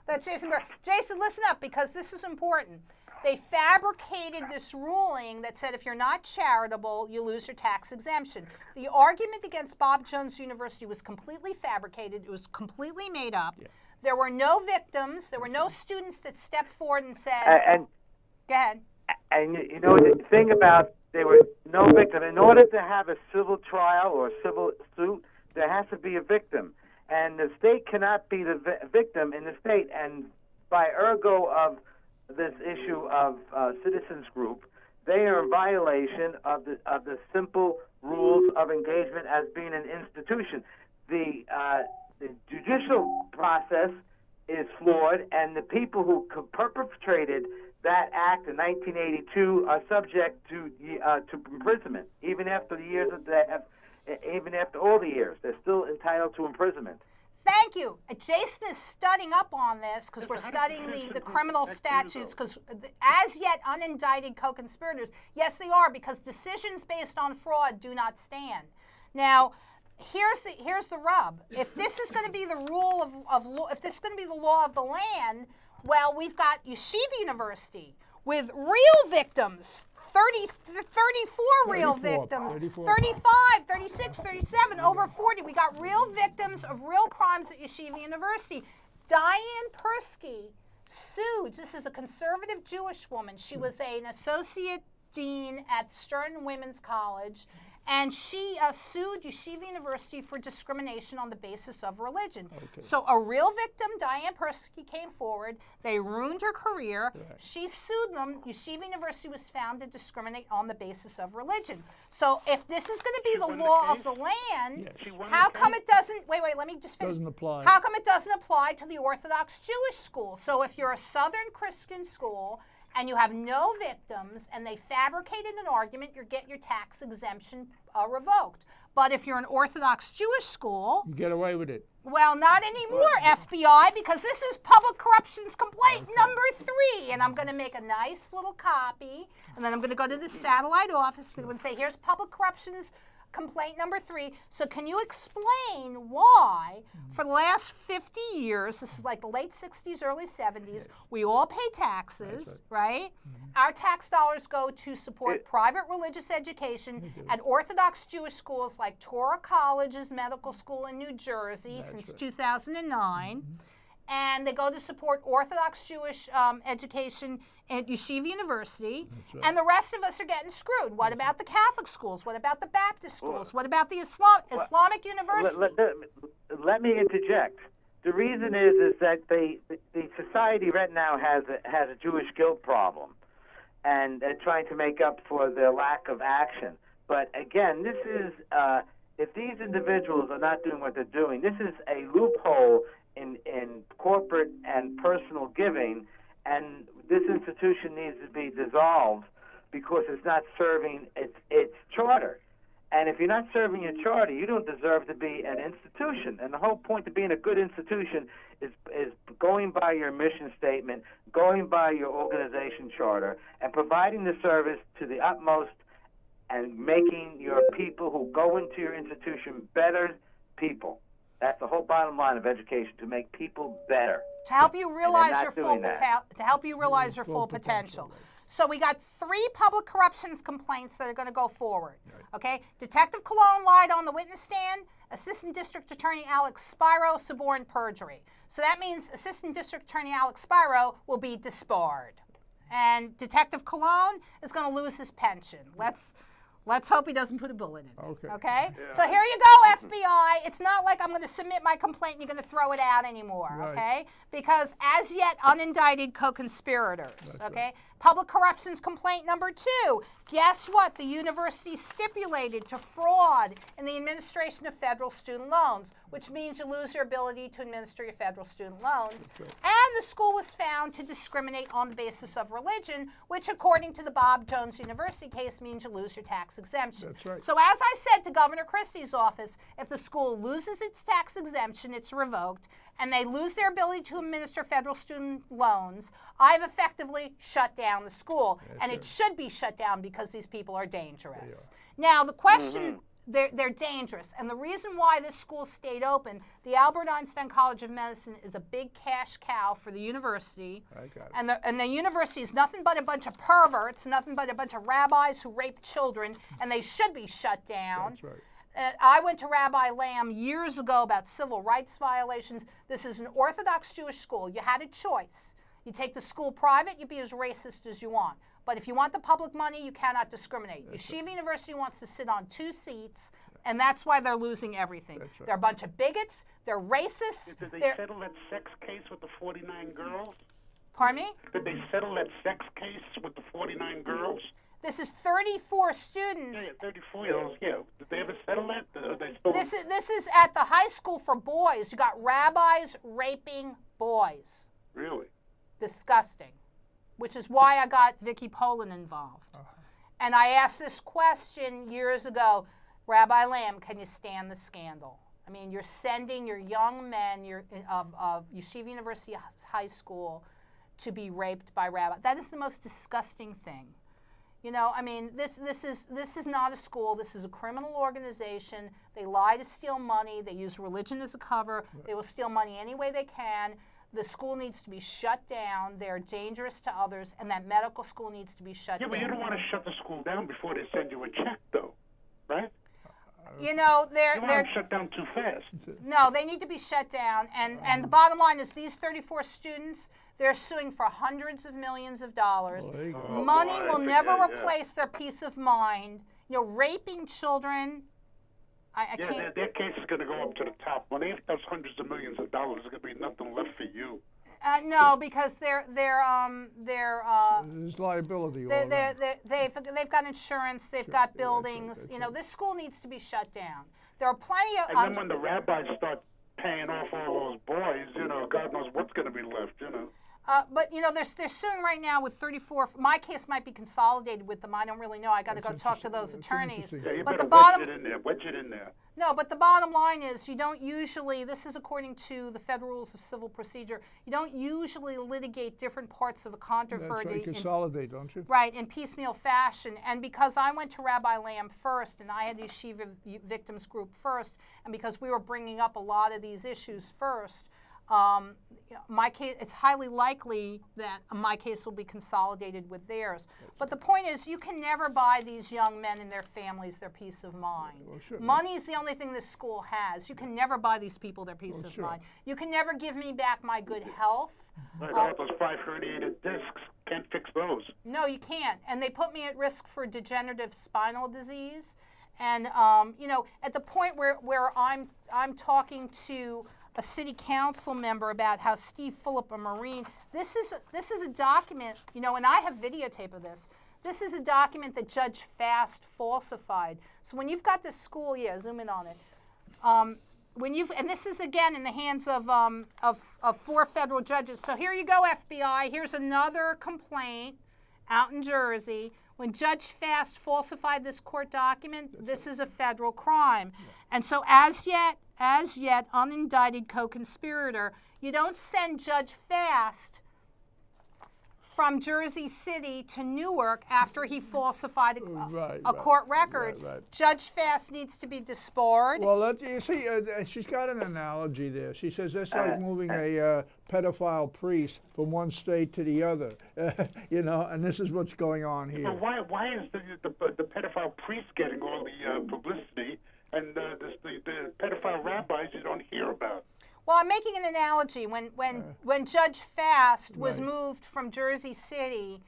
That's Jason Burke. Jason, listen up, because this is important. They fabricated this ruling that said if you're not charitable, you lose your tax exemption. The argument against Bob Jones University was completely fabricated. It was completely made up. Yeah. There were no victims. There were no students that stepped forward and said, go ahead. And, you know, the thing about there were no victim. In order to have a civil trial or a civil suit, there has to be a victim. And the state cannot be the victim in the state. And by ergo of this issue of citizens group, they are in violation of the simple rules of engagement as being an institution. The judicial process is flawed, and the people who perpetrated that act in 1982 are subject to imprisonment, even after the years of even after all the years. They're still entitled to imprisonment. Thank you. Jason is studying up on this because we're studying the criminal statutes, because as yet unindicted co-conspirators, yes, they are, because decisions based on fraud do not stand. Now, here's the rub. If this is going to be the rule of law, if this is going to be the law of the land, well, we've got Yeshiva University with real victims, 34 real victims, 35, 36, 37, over 40. We got real victims of real crimes at Yeshiva University. Diane Persky sued. This is a conservative Jewish woman. She was an associate dean at Stern Women's College, and she sued Yeshiva University for discrimination on the basis of religion. Okay. So a real victim, Diane Persky, came forward. They ruined her career. Right. She sued them. Yeshiva University was found to discriminate on the basis of religion. So if this is going to be the law of the land, how come it doesn't, wait, let me just finish. Doesn't apply. How come it doesn't apply to the Orthodox Jewish school? So if you're a Southern Christian school and you have no victims, and they fabricated an argument, you get your tax exemption revoked. But if you're an Orthodox Jewish school... You get away with it. Well, not anymore, FBI, because this is public corruptions complaint number 3. And I'm going to make a nice little copy, and then I'm going to go to the satellite office and say, here's public corruptions complaint number 3. So can you explain why, for the last 50 years, this is like the late 60s, early 70s, we all pay taxes, right? Our tax dollars go to support private religious education at Orthodox Jewish schools like Torah College's medical school in New Jersey since 2009. And they go to support Orthodox Jewish education at Yeshiva University, and the rest of us are getting screwed. What about the Catholic schools? What about the Baptist schools? What about the Islamic University? Let me interject. The reason is that the society right now has a Jewish guilt problem, and they're trying to make up for their lack of action. But again, this is if these individuals are not doing what they're doing, this is a loophole in corporate and personal giving, and this institution needs to be dissolved because it's not serving its charter. And if you're not serving your charter, you don't deserve to be an institution. And the whole point of being a good institution is going by your mission statement, going by your organization charter, and providing the service to the utmost and making your people who go into your institution better people. That's the whole bottom line of education, to make people better. To help you realize your full potential. So we got 3 public corruptions complaints that are going to go forward. Okay? Detective Cologne lied on the witness stand. Assistant District Attorney Alex Spiro suborned perjury. So that means Assistant District Attorney Alex Spiro will be disbarred. And Detective Cologne is going to lose his pension. Let's hope he doesn't put a bullet in it. Okay? Yeah. So here you go, FBI. It's not like I'm going to submit my complaint and you're going to throw it out anymore, okay? Because as yet unindicted co-conspirators, okay? Public corruptions complaint number 2. Guess what? The university stipulated to fraud in the administration of federal student loans, which means you lose your ability to administer your federal student loans. And the school was found to discriminate on the basis of religion, which according to the Bob Jones University case means you lose your tax exemption. So as I said to Governor Christie's office, if the school loses its tax exemption, it's revoked, and they lose their ability to administer federal student loans, I've effectively shut down the school. And it should be shut down because these people are dangerous. Now, the question, they're dangerous. And the reason why this school stayed open, the Albert Einstein College of Medicine is a big cash cow for the university. And the university is nothing but a bunch of perverts, nothing but a bunch of rabbis who rape children, and they should be shut down. I went to Rabbi Lamb years ago about civil rights violations. This is an Orthodox Jewish school. You had a choice. You take the school private, you be as racist as you want. But if you want the public money, you cannot discriminate. Yeshiva University wants to sit on 2 seats, and that's why they're losing everything. They're a bunch of bigots. They're racists. Did they settle that sex case with the 49 girls? Pardon me? Did they settle that sex case with the 49 girls? This is 34 students. Yeah, 34 years old. Yeah. Did they ever settle that? This is at the high school for boys. You got rabbis raping boys. Really? Disgusting. Which is why I got Vicki Poland involved. And I asked this question years ago, Rabbi Lamb, can you stand the scandal? I mean, you're sending your young men of Yeshiva University High School to be raped by rabbis. That is the most disgusting thing. You know, I mean, this is not a school. This is a criminal organization. They lie to steal money. They use religion as a cover. They will steal money any way they can. The school needs to be shut down. They're dangerous to others, and that medical school needs to be shut down. Yeah, but you don't want to shut the school down before they send you a check, though, right? You know, they're shut down too fast. No, they need to be shut down. And the bottom line is these 34 students, they're suing for hundreds of millions of dollars. Money will never replace their peace of mind. You know, raping children. I can't. Their case is going to go up to the top. When they have those hundreds of millions of dollars, there's going to be nothing left for you. No, because there's liability. They've got insurance. They've got buildings. You know, this school needs to be shut down. There are plenty of. And then when the rabbis start paying off all those boys, you know, God knows what's going to be left. You know. But you know, they're suing right now with 34. My case might be consolidated with them. I don't really know. I got to go talk to those attorneys. Yeah, you But better the bottom, wedge it in there. no, but the bottom line is you don't usually, this is according to the Federal Rules of Civil Procedure, you don't usually litigate different parts of a That's controversy right. Consolidate, don't you? right, in piecemeal fashion. And because I went to Rabbi Lamb first and I had the Yeshiva Victims Group first, and because we were bringing up a lot of these issues first, my case, it's highly likely that my case will be consolidated with theirs. But the point is, you can never buy these young men and their families their peace of mind. Well, sure. Money is the only thing this school has. You can never buy these people their peace of sure. mind. You can never give me back my good health. Right, I have those 5 herniated discs. Can't fix those. No, you can't. And they put me at risk for degenerative spinal disease. And you know, at the point where I'm talking to a city council member about how Steve Phillip, a Marine, this is a document, you know, and I have videotape of this. This is a document that Judge Fast falsified. So when you've got this school, yeah, zoom in on it. And this is again in the hands of 4 federal judges. So here you go, FBI. Here's another complaint out in Jersey. When Judge Fast falsified this court document, this is a federal crime. And so as yet, unindicted co-conspirator, you don't send Judge Fast from Jersey City to Newark after he falsified a court record. Right. Judge Fast needs to be disbarred. Well, you see, she's got an analogy there. She says that's like moving a pedophile priest from one state to the other, you know, and this is what's going on here. But why is the pedophile priest getting all the publicity, and the pedophile rabbis you don't hear about? Well, I'm making an analogy. When Judge Fast was Right. moved from Jersey City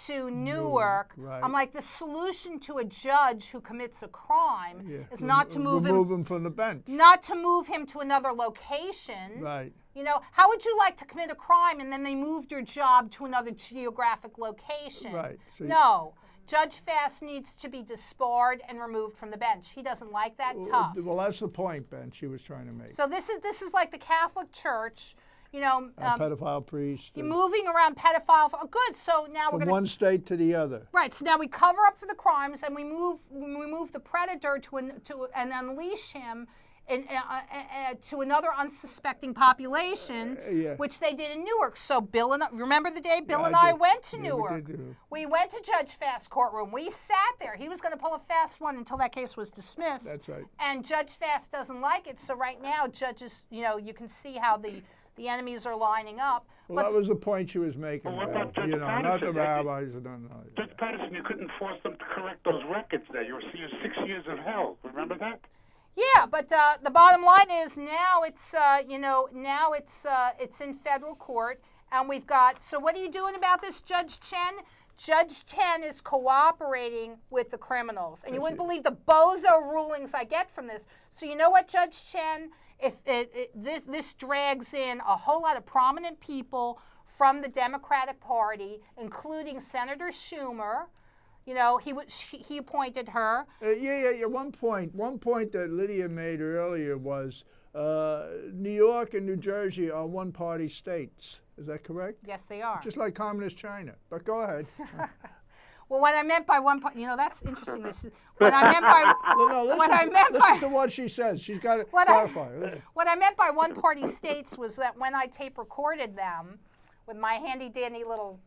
to Newark, right. I'm like, the solution to a judge who commits a crime is not to move Remove him from the bench. not to move him to another location. Right. You know, how would you like to commit a crime and then they moved your job to another geographic location? Right. So No. Judge Fast needs to be disbarred and removed from the bench. He doesn't like that. Tough. Well, that's the point, Ben, she was trying to make. So this is like the Catholic Church, you know. Pedophile priest. You're moving around pedophile. Oh, good. So now we're From going one state to the other. Right. So now we cover up for the crimes and we move the predator and unleash him to another unsuspecting population, which they did in Newark. So Bill and remember the day Bill and I went to Newark. We went to Judge Fast's courtroom. We sat there. He was going to pull a fast one until that case was dismissed. That's right. And Judge Fast doesn't like it. So right now, judges, you know, you can see how the enemies are lining up. Well, that was the point she was making. Well, what about Judge you know, not the Patterson? rabbis. No. Judge Patterson, you couldn't force them to correct those records there. You were seeing 6 years of hell. Remember that? Yeah, but the bottom line is now it's it's in federal court, and we've got. So what are you doing about this, Judge Chen? Judge Chen is cooperating with the criminals, and you wouldn't believe the bozo rulings I get from this. So you know what, Judge Chen? If this drags in a whole lot of prominent people from the Democratic Party, including Senator Schumer. You know, he appointed her. Yeah. One point that Lydia made earlier was New York and New Jersey are one-party states. Is that correct? Yes, they are. Just like communist China. But go ahead. Well, what I meant by one party, you know, that's interesting. What I meant by listen to what she says. She's got to clarify. What I meant by one-party states was that when I tape recorded them, with my handy-dandy little,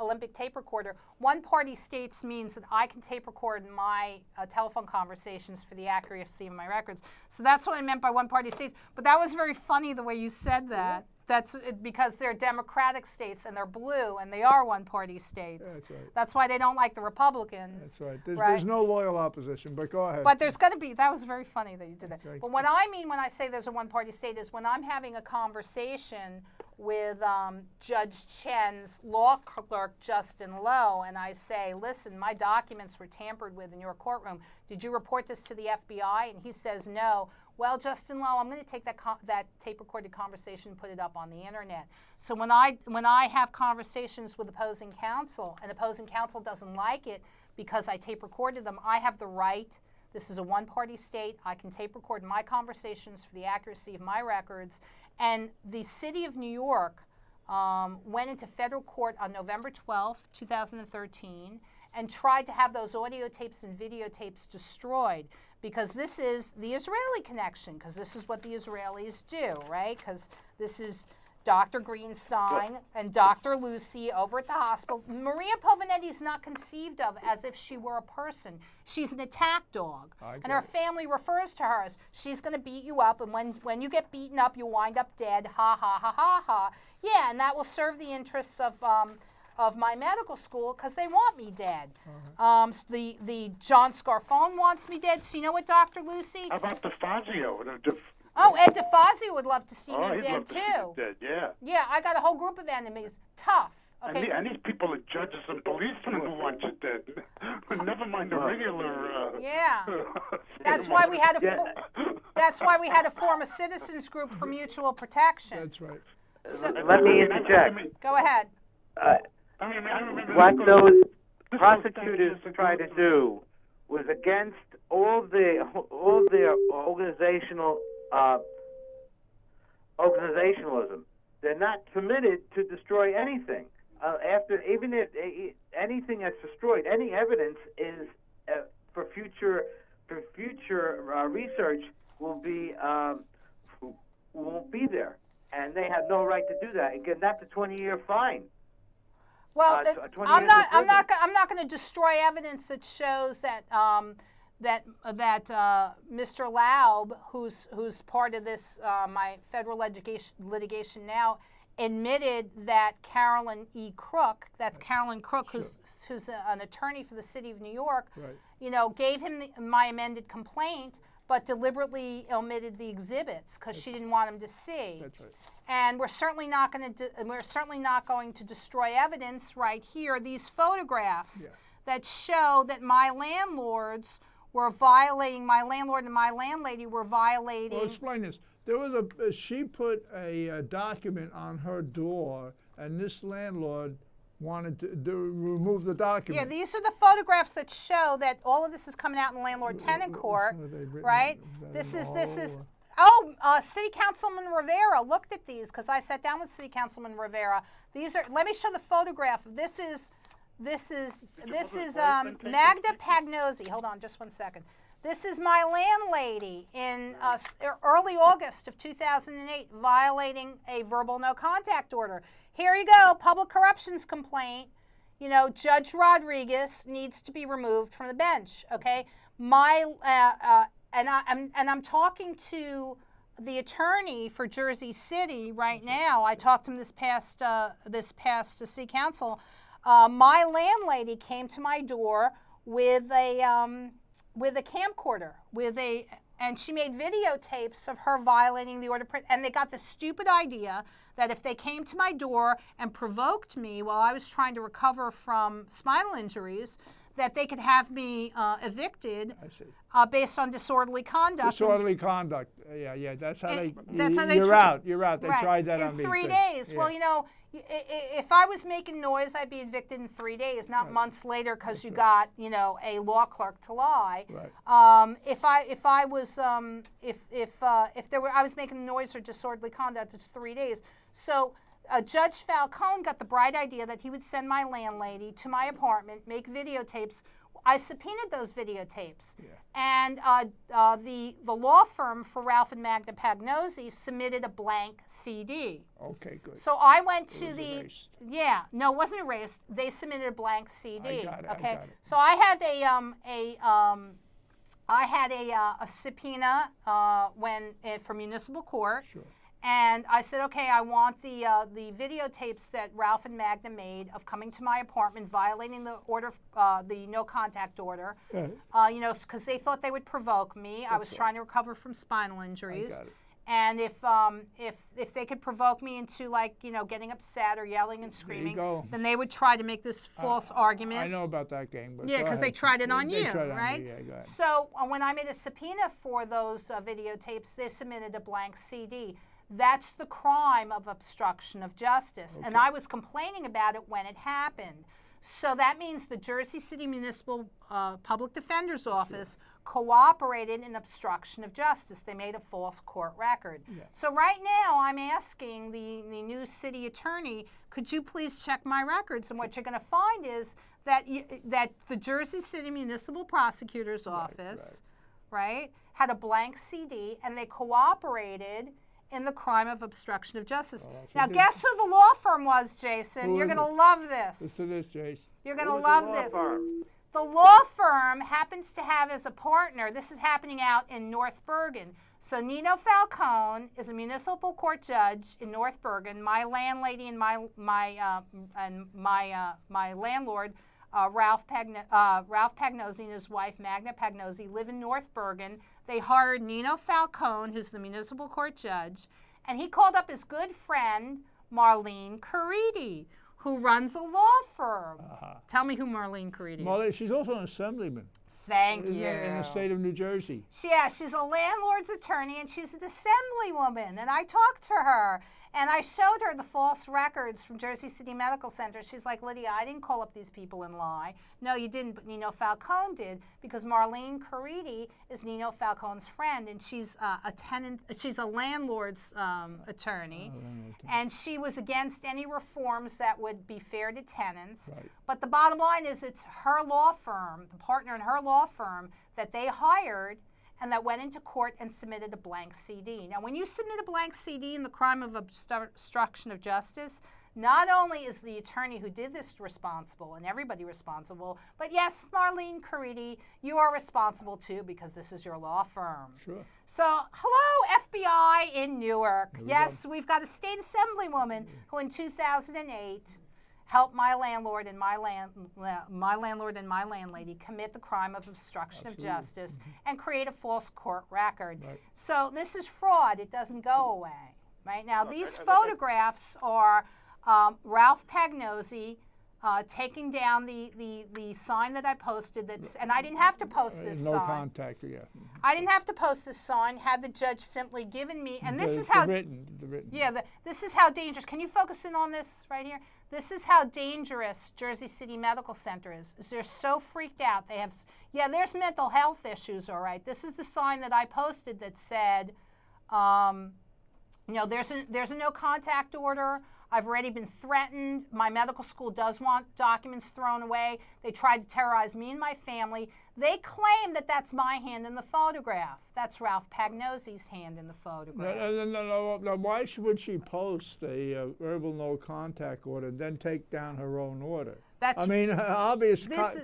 Olympic tape recorder, one-party states means that I can tape record my telephone conversations for the accuracy of my records. So that's what I meant by one-party states. But that was very funny the way you said that. That's because they're Democratic states and they're blue and they are one-party states. That's right. That's why they don't like the Republicans. That's right. There's no loyal opposition, but go ahead. But there's going to be, that was very funny that you did that. Okay. But what I mean when I say there's a one-party state is when I'm having a conversation with Judge Chen's law clerk, Justin Lowe, and I say, listen, my documents were tampered with in your courtroom. Did you report this to the FBI? And he says, no. Well, Justin Lowe, I'm going to take that tape-recorded conversation and put it up on the internet. So when I have conversations with opposing counsel, and opposing counsel doesn't like it because I tape-recorded them, I have the right. This is a one-party state. I can tape-record my conversations for the accuracy of my records. And the city of New York went into federal court on November 12th, 2013, and tried to have those audio tapes and videotapes destroyed, because this is the Israeli connection, because this is what the Israelis do, right? Because this is Dr. Greenstein and Dr. Lucy over at the hospital. Maria Povanetti is not conceived of as if she were a person. She's an attack dog. And her family refers to her as, she's going to beat you up, and when you get beaten up, you wind up dead. Ha, ha, ha, ha, ha. Yeah, and that will serve the interests of my medical school, because they want me dead. The John Scarfone wants me dead. So you know what, Dr. Lucy? How about DeFazio? Oh, Ed DeFazio would love to see me he'd dead love to see too. you dead, yeah. Yeah, I got a whole group of enemies. Tough. Okay. And these people are judges and policemen who want you dead. Never mind the regular. Yeah. That's why we had to. That's why we had to form a citizens group for mutual protection. That's right. So, Let me interject. go ahead. I remember What those prosecutors tried to do was against all their organizationalism. They're not committed to destroy anything. Even if anything that's destroyed, any evidence is for future research won't be there, and they have no right to do that. Again, that's a 20-year fine. Well, I'm not going to destroy evidence that shows that Mr. Laub, who's part of this my federal litigation now, admitted that Carolyn E. Crook, that's Carolyn Crook, who's an attorney for the city of New York, gave him my amended complaint, but deliberately omitted the exhibits because she didn't want him to see. That's right. And we're certainly not going to destroy evidence right here. These photographs that show that my landlords were violating, my landlord and my landlady were violating. Well, explain this. There was she put a document on her door, and this landlord wanted to remove the document. Yeah, these are the photographs that show that all of this is coming out in landlord-tenant court, right? This is. Oh, City Councilman Rivera looked at these because I sat down with City Councilman Rivera. These are. Let me show the photograph. This is Magda Pagnozzi. Hold on, just 1 second. This is my landlady in early August of 2008, violating a verbal no contact order. Here you go, public corruptions complaint. Judge Rodriguez needs to be removed from the bench. Okay, I'm talking to the attorney for Jersey City right now. I talked to him this past city council. My landlady came to my door with a camcorder, and she made videotapes of her violating the order. And they got the stupid idea that if they came to my door and provoked me while I was trying to recover from spinal injuries, that they could have me evicted based on disorderly conduct. Disorderly conduct. Yeah. That's how they. You're out. They right. tried that in on me. 3 days. Yeah. Well, if I was making noise, I'd be evicted in 3 days, not months later, because you got a law clerk to lie. Right. If I was making noise or disorderly conduct, it's 3 days. So. Judge Falcone got the bright idea that he would send my landlady to my apartment, make videotapes. I subpoenaed those videotapes. Yeah. And the law firm for Ralph and Magda Pagnozzi submitted a blank CD. Okay, good. So I went to erased. Yeah, no, it wasn't erased. They submitted a blank CD. I got it. Okay. I got it. So I had a subpoena for municipal court. Sure. And I said, okay, I want the videotapes that Ralph and Magda made of coming to my apartment, violating the order, the no contact order. Right. Because they thought they would provoke me. I was trying to recover from spinal injuries. I got it. And if they could provoke me into getting upset or yelling and screaming, then they would try to make this false argument. I know about that game, but yeah, because they tried it on you, right? Yeah, go ahead. So when I made a subpoena for those videotapes, they submitted a blank CD. That's the crime of obstruction of justice. Okay. And I was complaining about it when it happened. So that means the Jersey City Municipal Public Defender's Office cooperated in obstruction of justice. They made a false court record. Yeah. So right now I'm asking the new city attorney, could you please check my records? And what you're going to find is that that the Jersey City Municipal Prosecutor's Office, right, had a blank CD, and they cooperated in the crime of obstruction of justice. Now, guess who the law firm was, Jason? You're going to love this. Listen to this, Jace. You're going to Who's love the law this. firm? The law firm happens to have as a partner, this is happening out in North Bergen. So Nino Falcone is a municipal court judge in North Bergen. My landlady and my landlord, Ralph Pagnozzi and his wife, Magna Pagnozzi, live in North Bergen. They hired Nino Falcone, who's the municipal court judge, and he called up his good friend, Marlene Caridi, who runs a law firm. Tell me who Marlene Caridi is. She's also an assemblyman. Thank in you. the state of New Jersey. Yeah, she's a landlord's attorney, and she's an assemblywoman. And I talked to her, and I showed her the false records from Jersey City Medical Center. She's like, Lydia, I didn't call up these people and lie. No, you didn't, but Nino Falcone did, because Marlene Caridi is Nino Falcone's friend, and she's she's a landlord's attorney, and she was against any reforms that would be fair to tenants. Right. But the bottom line is it's her law firm, the partner in her law firm, that they hired and that went into court and submitted a blank CD. Now, when you submit a blank CD in the crime of obstruction of justice, not only is the attorney who did this responsible and everybody responsible, but yes, Marlene Caridi, you are responsible too because this is your law firm. Sure. So, hello, FBI in Newark. Yes, we've got a state assemblywoman who in 2008 helped my landlord and my landlady commit the crime of obstruction of justice and create a false court record. Right. So this is fraud. It doesn't go away. Right now, these photographs are Ralph Pagnozzi taking down the sign that I posted. That's, and I didn't have to post this No sign. contact, yeah. I didn't have to post this sign. Had the judge simply given me, and this is The how. written. Yeah, this is how dangerous. Can you focus in on this right here? This is how dangerous Jersey City Medical Center is they're so freaked out. They have, there's mental health issues, all right. This is the sign that I posted that said, there's a no contact order. I've already been threatened. My medical school does want documents thrown away. They tried to terrorize me and my family. They claim that that's my hand in the photograph. That's Ralph Pagnozzi's hand in the photograph. No, why would she post a verbal no contact order and then take down her own order? That's, I mean,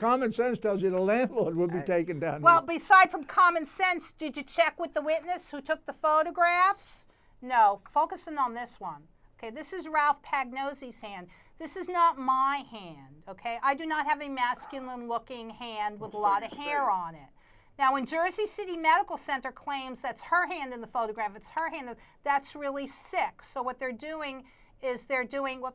common sense tells you the landlord would be taken down. Well, beside from common sense, did you check with the witness who took the photographs? No. Focusing on this one. Okay, this is Ralph Pagnozzi's hand. This is not my hand, okay? I do not have a masculine-looking hand with a lot of hair on it. Now, when Jersey City Medical Center claims that's her hand in the photograph, it's her hand, that's really sick. So what they're doing is they're doing a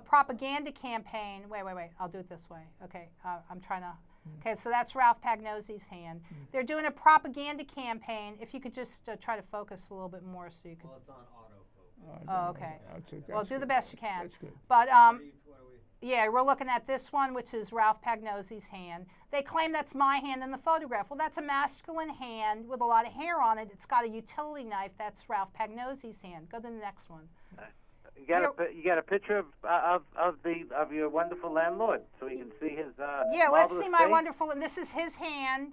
propaganda campaign. Wait, I'll do it this way. Okay, I'm trying to. Okay, so that's Ralph Pagnozzi's hand. They're doing a propaganda campaign. If you could just try to focus a little bit more so you could. Well, it's on autofocus. Oh, okay. That's Well, do the best you can. That's good. But What are we? yeah, we're looking at this one, which is Ralph Pagnozzi's hand. They claim that's my hand in the photograph. Well, that's a masculine hand with a lot of hair on it. It's got a utility knife. That's Ralph Pagnozzi's hand. Go to the next one. You got a picture of your wonderful landlord, so we can see his. Yeah, let's see marvelous my face? wonderful. And this is his hand.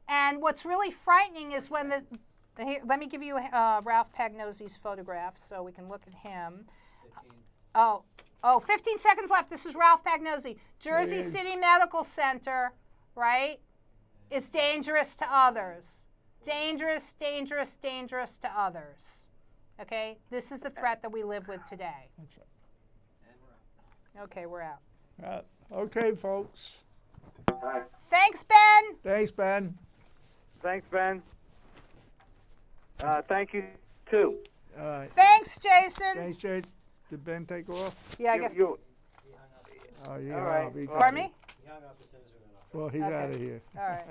And what's really frightening is when here, let me give you Ralph Pagnozzi's photograph so we can look at him. 15. 15 seconds left. This is Ralph Pagnozzi. Jersey Yes. City Medical Center, right, is dangerous to others. Dangerous, dangerous, dangerous to others. Okay? This is the threat that we live with today. And we're out. Okay, we're out. Okay, folks. All right. Thanks, Ben. Thanks, Ben. Thanks, Ben. Thank you too. All right. Thanks, Jason. Thanks, Jade. Did Ben take off? Yeah, I guess. You, He hung up. Oh, yeah. All right. He Well, Pardon me? He hung up as soon as we went off. Well, he's Okay. out of here. All right.